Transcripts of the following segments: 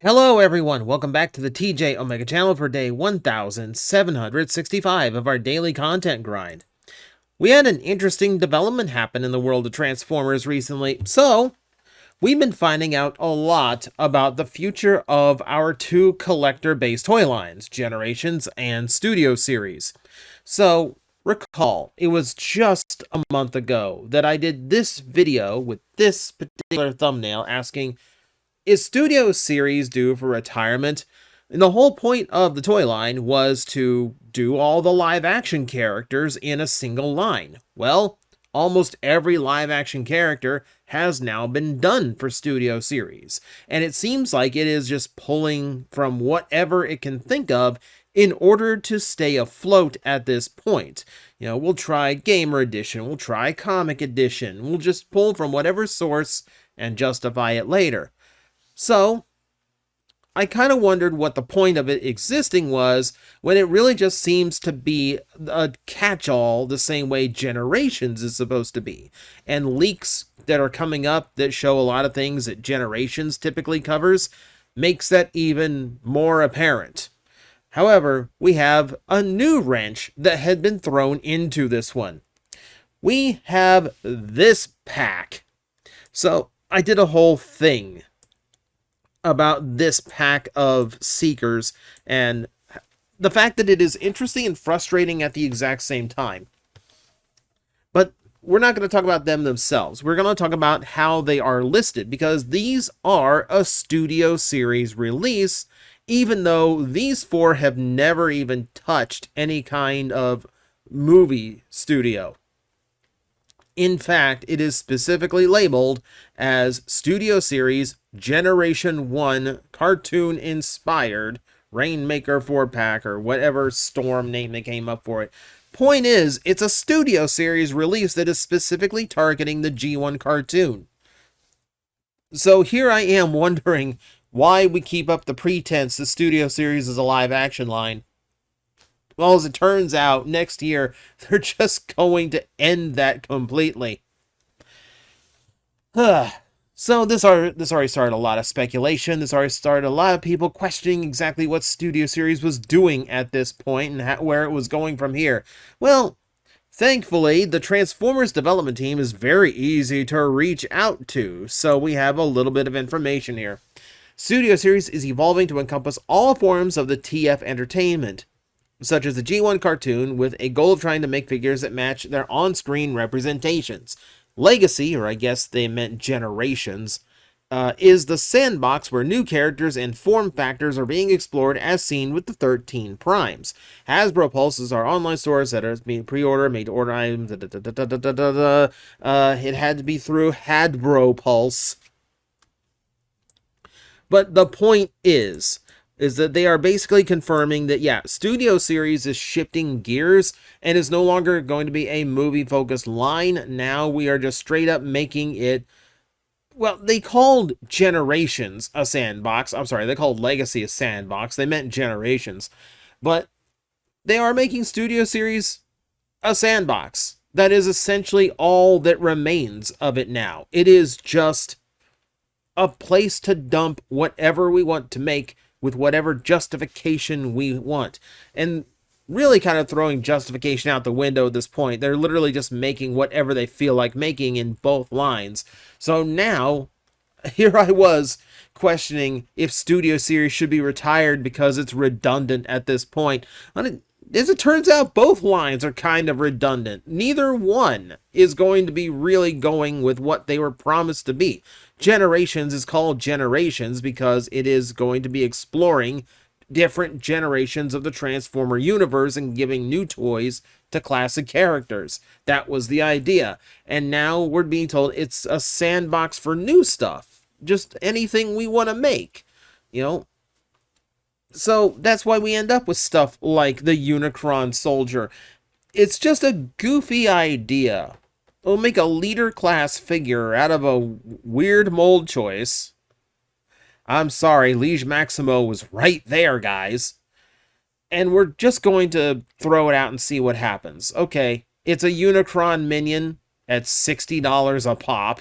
Hello everyone, welcome back to the TJOmega channel for day 1765 of our daily content grind. We had an interesting development happen in the world of Transformers recently, so we've been finding out a lot about the future of our two collector-based toy lines, Generations and Studio Series. So, recall, it was just a month ago that I did this video with this particular thumbnail asking, is Studio Series due for retirement? And the whole point of the toy line was to do all the live action characters in a single line. Well, almost every live action character has now been done for Studio Series, and it seems like it is just pulling from whatever it can think of in order to stay afloat at this point. You know, we'll try Gamer Edition, we'll try Comic Edition, we'll just pull from whatever source and justify it later. So, I kind of wondered what the point of it existing was when it really just seems to be a catch-all the same way Generations is supposed to be. And leaks that are coming up that show a lot of things that Generations typically covers makes that even more apparent. However, we have a new wrench that had been thrown into this one. We have this pack. So, I did a whole thing about this pack of Seekers and the fact that it is interesting and frustrating at the exact same time. But we're not going to talk about them themselves. We're going to talk about how they are listed, because these are a Studio Series release, even though these four have never even touched any kind of movie studio. In fact, it is specifically labeled as Studio Series Generation 1 Cartoon Inspired Rainmaker 4-pack, or whatever storm name they came up for it. Point is, it's a Studio Series release that is specifically targeting the G1 cartoon. So here I am wondering why we keep up the pretense the Studio Series is a live action line. Well, as it turns out, next year, they're just going to end that completely. So this already started a lot of speculation. This already started a lot of people questioning exactly what Studio Series was doing at this point and where it was going from here. Well, thankfully, the Transformers development team is very easy to reach out to, so we have a little bit of information here. Studio Series is evolving to encompass all forms of the TF entertainment, such as the G1 cartoon, with a goal of trying to make figures that match their on-screen representations. Legacy, or I guess they meant Generations, is the sandbox where new characters and form factors are being explored as seen with the 13 Primes. Hasbro Pulse is our online store that is being pre-ordered, made to order items, it had to be through Hasbro Pulse. But the point is that they are basically confirming that, yeah, Studio Series is shifting gears and is no longer going to be a movie-focused line. Now we are just straight up making it, well, they called Generations a sandbox. I'm sorry, they called Legacy a sandbox. They meant Generations. But they are making Studio Series a sandbox. That is essentially all that remains of it now. It is just a place to dump whatever we want to make with whatever justification we want. And really kind of throwing justification out the window at this point. They're literally just making whatever they feel like making in both lines. So now, here I was questioning if Studio Series should be retired because it's redundant at this point. As it turns out, both lines are kind of redundant. Neither one is going to be really going with what they were promised to be. Generations is called Generations because it is going to be exploring different generations of the Transformer universe and giving new toys to classic characters. That was the idea. And now we're being told it's a sandbox for new stuff. Just anything we want to make, you know? So that's why we end up with stuff like the Unicron Soldier. It's just a goofy idea. We'll make a leader class figure out of a weird mold choice. I'm sorry, Liege Maximo was right there, guys. And we're just going to throw it out and see what happens. Okay, it's a Unicron minion at $60 a pop.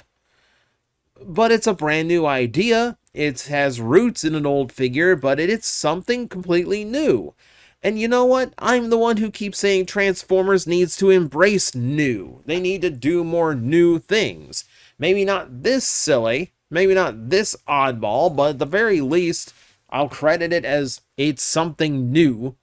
but it's a brand new idea. It has roots in an old figure, but it's something completely new. And you know what? I'm the one who keeps saying Transformers needs to embrace new. They need to do more new things. Maybe not this silly, maybe not this oddball, but at the very least, I'll credit it as it's something new.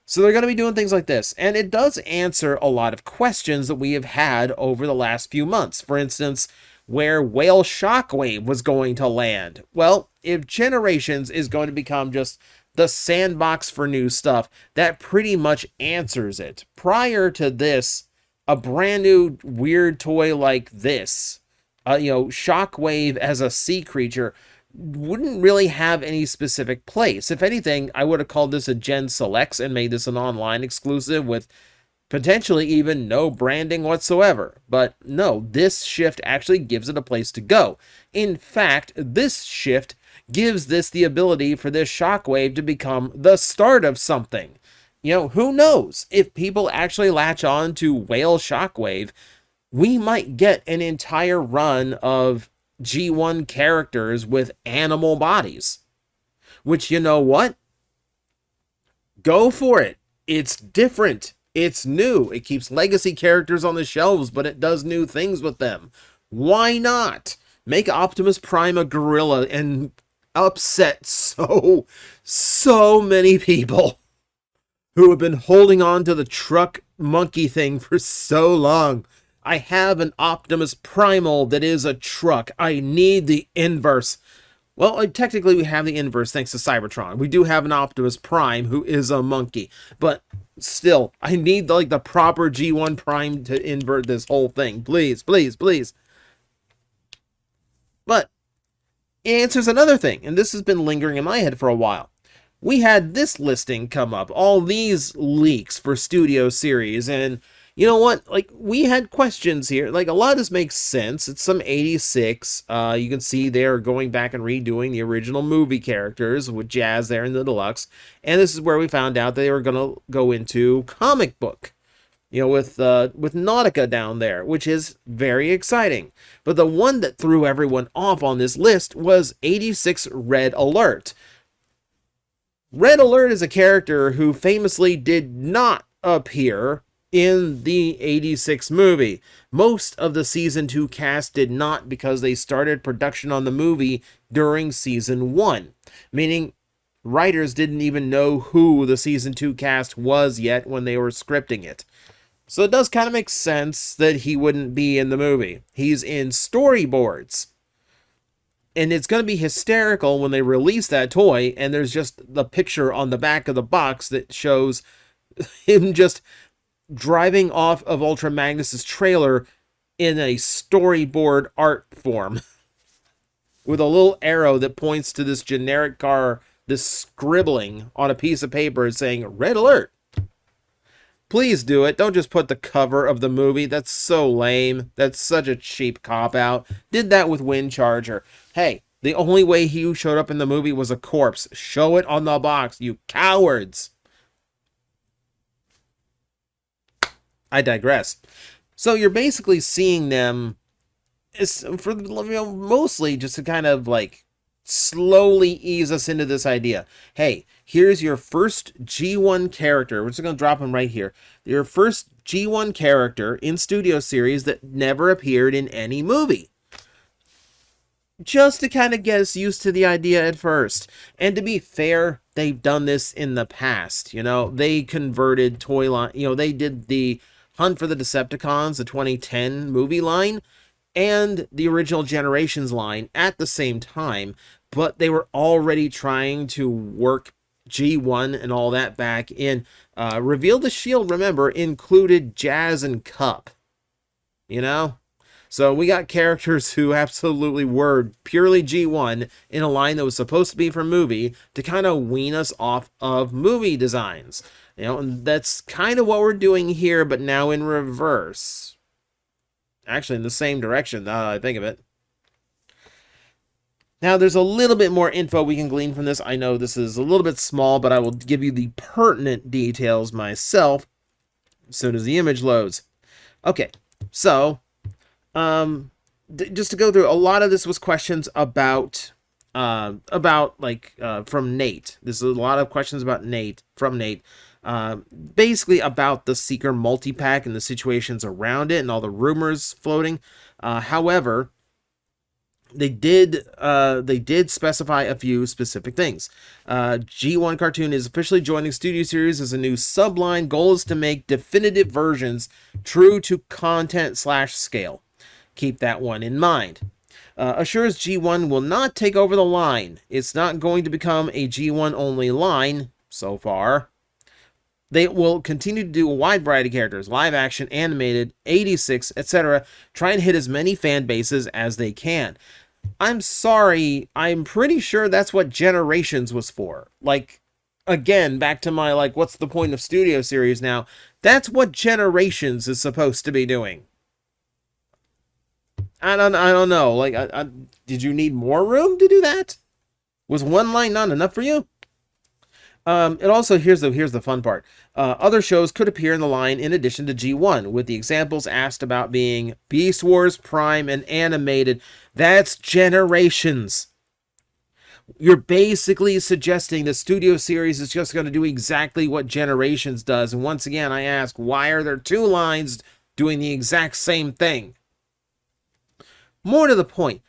So they're going to be doing things like this. And it does answer a lot of questions that we have had over the last few months. For instance, where Whale Shockwave was going to land. Well, if Generations is going to become just the sandbox for new stuff, that pretty much answers it. Prior to this, a brand new weird toy like this, Shockwave as a sea creature, wouldn't really have any specific place. If anything, I would have called this a Gen Selects and made this an online exclusive with potentially even no branding whatsoever. But no, this shift actually gives it a place to go. In fact, this shift gives this the ability for this Shockwave to become the start of something. Who knows? If people actually latch on to Whale Shockwave, we might get an entire run of G1 characters with animal bodies. Which, you know what? Go for it. It's different. It's new. It keeps legacy characters on the shelves, but it does new things with them. Why not? Make Optimus Prime a gorilla and upset so many people who have been holding on to the truck monkey thing for so long. I have an Optimus Primal that is a truck. I need the inverse. Well, technically we have the inverse thanks to Cybertron. We do have an Optimus Prime who is a monkey. But still, I need the proper G1 Prime to invert this whole thing. Please, please, please. But it answers another thing, and this has been lingering in my head for a while. We had this listing come up, all these leaks for Studio Series, and you know what? We had questions here. A lot of this makes sense. It's some 86. You can see they're going back and redoing the original movie characters with Jazz there in the deluxe. And this is where we found out they were going to go into comic book. With Nautica down there, which is very exciting. But the one that threw everyone off on this list was 86 Red Alert. Red Alert is a character who famously did not appear in the 86 movie. Most of the season 2 cast did not, because they started production on the movie during season 1, meaning writers didn't even know who the season 2 cast was yet when they were scripting it. So it does kind of make sense that he wouldn't be in the movie. He's in storyboards. And it's going to be hysterical when they release that toy and there's just the picture on the back of the box that shows him just driving off of Ultra Magnus's trailer in a storyboard art form with a little arrow that points to this generic car, this scribbling on a piece of paper saying Red Alert. Please do it. Don't just put the cover of the movie. That's so lame. That's such a cheap cop-out. Did that with Wind Charger. Hey, the only way he showed up in the movie was a corpse. Show it on the box, you cowards. I digress. So you're basically seeing them mostly just to kind of slowly ease us into this idea. Hey, here's your first G1 character. We're just going to drop him right here. Your first G1 character in Studio Series that never appeared in any movie. Just to kind of get us used to the idea at first. And to be fair, they've done this in the past. They converted toy line. They did the Hunt for the Decepticons, the 2010 movie line, and the original Generations line at the same time, but they were already trying to work G1 and all that back in. Reveal the Shield, remember, included Jazz and Cup. So we got characters who absolutely were purely G1 in a line that was supposed to be for movie to kind of wean us off of movie designs. And that's kind of what we're doing here, but now in reverse. Actually, in the same direction, now that I think of it. Now, there's a little bit more info we can glean from this. I know this is a little bit small, but I will give you the pertinent details myself as soon as the image loads. Okay, so, just to go through, a lot of this was questions about from Nate. This is a lot of questions about Nate from Nate. Basically about the Seeker multi-pack and the situations around it and all the rumors floating. However, they did specify a few specific things. G1 Cartoon is officially joining Studio Series as a new subline. Goal is to make definitive versions true to content/scale. Keep that one in mind. Assures G1 will not take over the line. It's not going to become a G1 only line so far. They will continue to do a wide variety of characters, live action, animated, 86, etc. Try and hit as many fan bases as they can. I'm sorry, I'm pretty sure that's what Generations was for. Like, again, back to my, like, what's the point of Studio Series now? That's what Generations is supposed to be doing. I don't know. Like, did you need more room to do that? Was one line not enough for you? It also, here's the fun part. Other shows could appear in the line in addition to G1, with the examples asked about being Beast Wars, Prime, and Animated. That's Generations. You're basically suggesting the Studio Series is just going to do exactly what Generations does. And once again, I ask, why are there two lines doing the exact same thing? More to the point,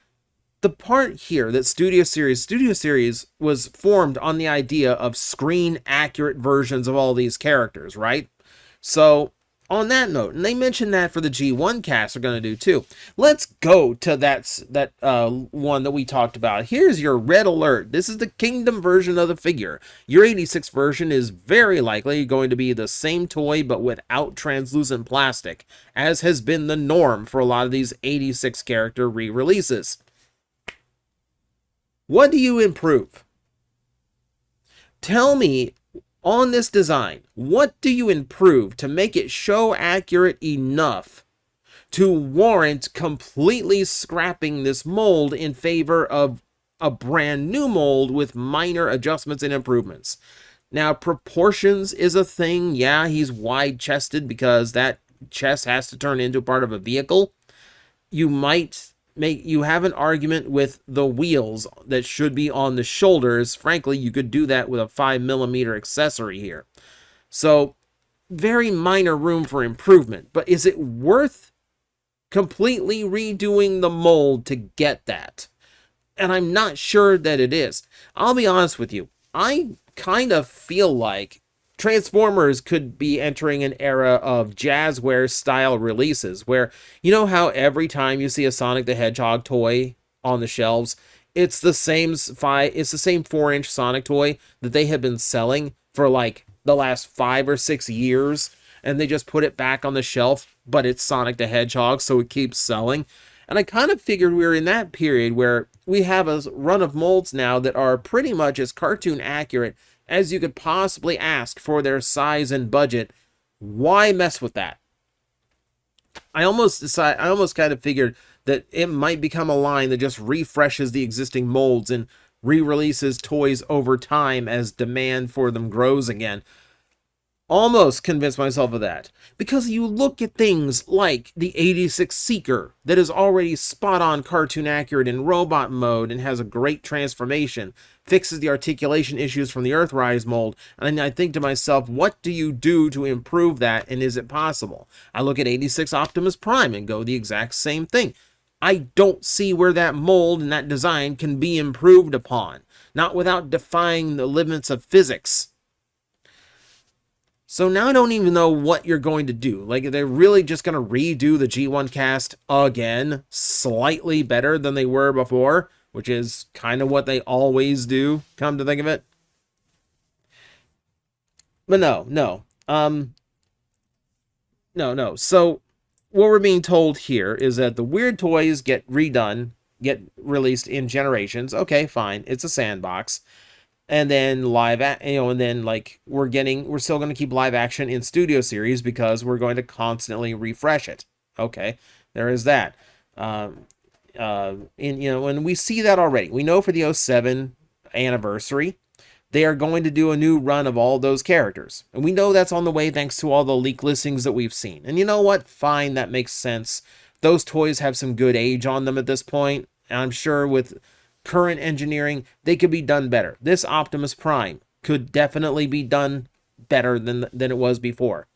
the part here that Studio Series was formed on the idea of screen-accurate versions of all these characters, right? So, on that note, and they mentioned that for the G1 cast are going to do too. Let's go to that one that we talked about. Here's your red alert. This is the Kingdom version of the figure. Your 86 version is very likely going to be the same toy but without translucent plastic, as has been the norm for a lot of these 86 character re-releases. What do you improve? Tell me, on this design, what do you improve to make it show accurate enough to warrant completely scrapping this mold in favor of a brand new mold with minor adjustments and improvements? Now, proportions is a thing. Yeah, he's wide-chested because that chest has to turn into part of a vehicle. You have an argument with the wheels that should be on the shoulders. Frankly, you could do that with a 5mm accessory here. So, very minor room for improvement. But is it worth completely redoing the mold to get that? And I'm not sure that it is. I'll be honest with you. I kind of feel like Transformers could be entering an era of Jazzware style releases where, you know how every time you see a Sonic the Hedgehog toy on the shelves, it's the same 4-inch Sonic toy that they have been selling for like the last 5 or 6 years, and they just put it back on the shelf, but it's Sonic the Hedgehog, so it keeps selling. And I kind of figured we were in that period where we have a run of molds now that are pretty much as cartoon accurate as you could possibly ask for their size and budget. Why mess with that? I almost kind of figured that it might become a line that just refreshes the existing molds and re-releases toys over time as demand for them grows again. Almost convinced myself of that. Because you look at things like the 86 Seeker that is already spot-on cartoon accurate in robot mode and has a great transformation, fixes the articulation issues from the Earthrise mold, and I think to myself, what do you do to improve that, and is it possible? I look at 86 Optimus Prime and go the exact same thing. I don't see where that mold and that design can be improved upon, not without defying the limits of physics. So now I don't even know what you're going to do. Like, they're really just going to redo the G1 cast again, slightly better than they were before, which is kind of what they always do, come to think of it. But no. So what we're being told here is that the weird toys get released in Generations. Okay, fine. It's a sandbox. And then we're still going to keep live action in Studio Series because we're going to constantly refresh it. Okay, there is that. And we see that already. We know for the 07 anniversary, they are going to do a new run of all those characters. And we know that's on the way thanks to all the leak listings that we've seen. And you know what? Fine, that makes sense. those toys have some good age on them at this point. And I'm sure with current engineering, they could be done better. This Optimus Prime could definitely be done better than it was before.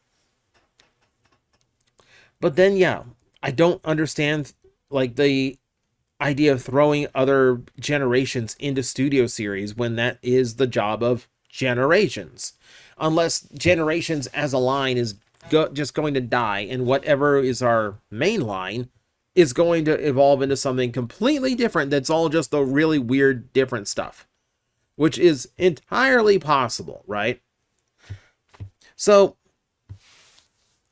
But then, yeah, I don't understand like the idea of throwing other generations into Studio Series when that is the job of Generations. Unless Generations as a line is just going to die, and whatever is our main line is going to evolve into something completely different that's all just the really weird different stuff, which is entirely possible, right? So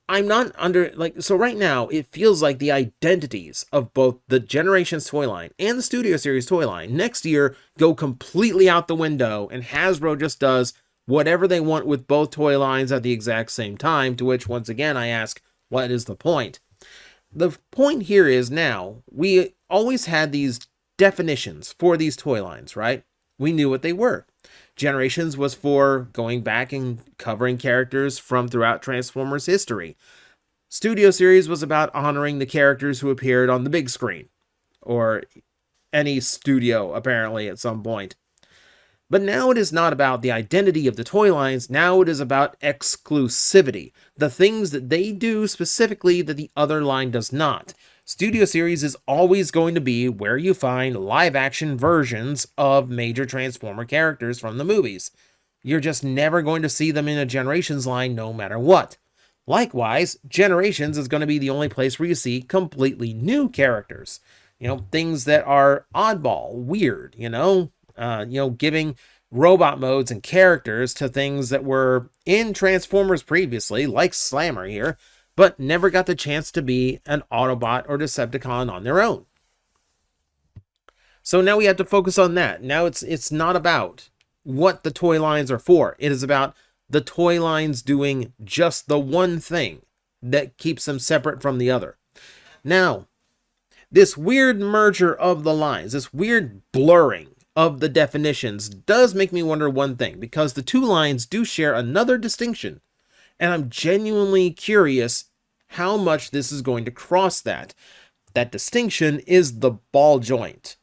I'm not under, like, so right now it feels like the identities of both the Generations toy line and the Studio Series toy line next year go completely out the window, and Hasbro just does whatever they want with both toy lines at the exact same time, to which, once again, I ask, what is the point? The point here is now, we always had these definitions for these toy lines, right? We knew what they were. Generations was for going back and covering characters from throughout Transformers history. Studio Series was about honoring the characters who appeared on the big screen, or any studio, apparently, at some point. But now it is not about the identity of the toy lines, now it is about exclusivity, the things that they do specifically that the other line does not. Studio Series is always going to be where you find live-action versions of major Transformer characters from the movies. You're just never going to see them in a Generations line no matter what. Likewise, Generations is going to be the only place where you see completely new characters. You know, things that are oddball, weird, giving robot modes and characters to things that were in Transformers previously, like Slammer here, but never got the chance to be an Autobot or Decepticon on their own. So now we have to focus on that. Now it's not about what the toy lines are for. It is about the toy lines doing just the one thing that keeps them separate from the other. Now, this weird merger of the lines, this weird blurring of the definitions does make me wonder one thing, because the two lines do share another distinction, and I'm genuinely curious how much this is going to cross that. That distinction is the ball joint.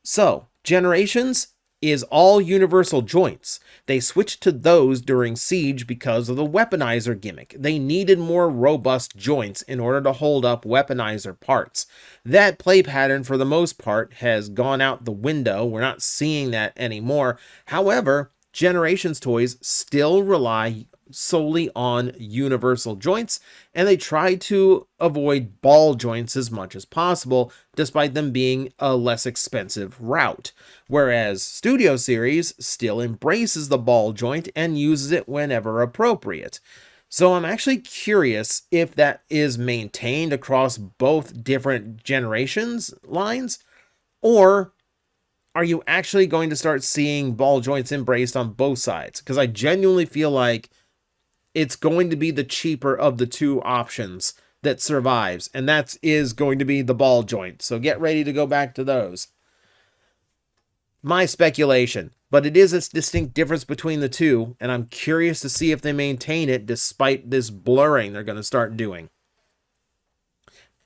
So, Generations is all universal joints. They switched to those during Siege because of the weaponizer gimmick. They needed more robust joints in order to hold up weaponizer parts. That play pattern, for the most part, has gone out the window. We're not seeing that anymore. However, Generations toys still rely solely on universal joints, and they try to avoid ball joints as much as possible, despite them being a less expensive route. Whereas Studio Series still embraces the ball joint and uses it whenever appropriate. So I'm actually curious if that is maintained across both different Generations lines, or are you actually going to start seeing ball joints embraced on both sides? Because I genuinely feel like it's going to be the cheaper of the two options that survives, and that is going to be the ball joint. So get ready to go back to those. My speculation, but it is a distinct difference between the two, and I'm curious to see if they maintain it despite this blurring they're going to start doing.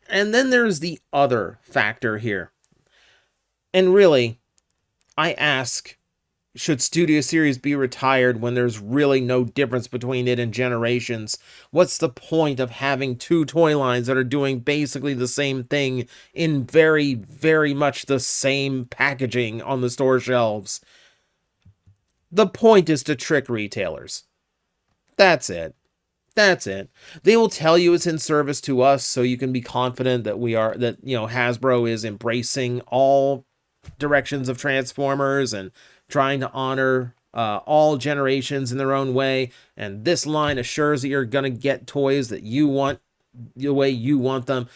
And then there's the other factor here. And really, I ask, should Studio Series be retired when there's really no difference between it and Generations? What's the point of having two toy lines that are doing basically the same thing in very, very much the same packaging on the store shelves? The point is to trick retailers. That's it. That's it. They will tell you it's in service to us, so you can be confident that Hasbro is embracing all directions of Transformers and trying to honor all generations in their own way, and this line assures that you're going to get toys that you want the way you want them.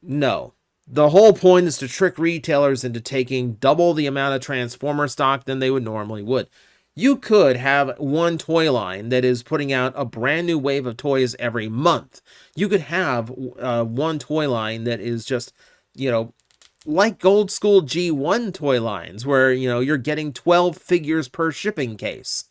No. The whole point is to trick retailers into taking double the amount of Transformer stock than they would normally would. You could have one toy line that is putting out a brand new wave of toys every month. You could have one toy line that is just, like old school G1 toy lines where, you're getting 12 figures per shipping case.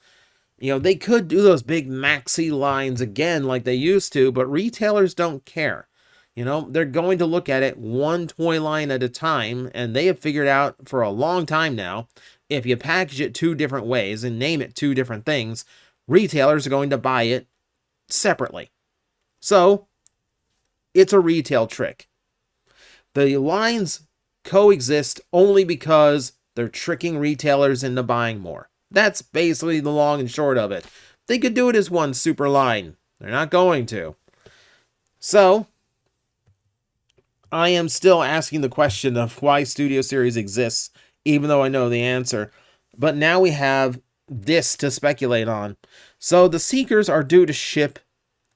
They could do those big maxi lines again like they used to, but retailers don't care. They're going to look at it one toy line at a time, and they have figured out for a long time now, if you package it two different ways and name it two different things, retailers are going to buy it separately. So, it's a retail trick. The lines coexist only because they're tricking retailers into buying more. That's basically the long and short of it. They could do it as one super line. They're not going to. So, I am still asking the question of why Studio Series exists, even though I know the answer. But now we have this to speculate on. So the Seekers are due to ship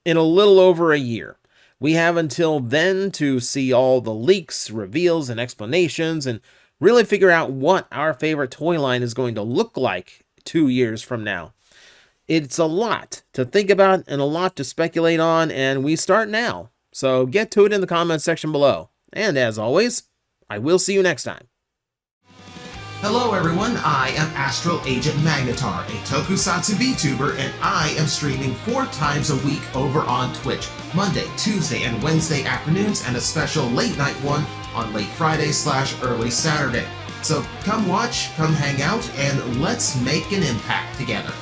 in a little over a year. We have until then to see all the leaks, reveals, and explanations, and really figure out what our favorite toy line is going to look like 2 years from now. It's a lot to think about and a lot to speculate on, and we start now. So get to it in the comments section below. And as always, I will see you next time. Hello everyone, I am Astral Agent Magnetar, a Tokusatsu VTuber, and I am streaming 4 times a week over on Twitch, Monday, Tuesday, and Wednesday afternoons, and a special late night one on late Friday/early Saturday. So come watch, come hang out, and let's make an impact together.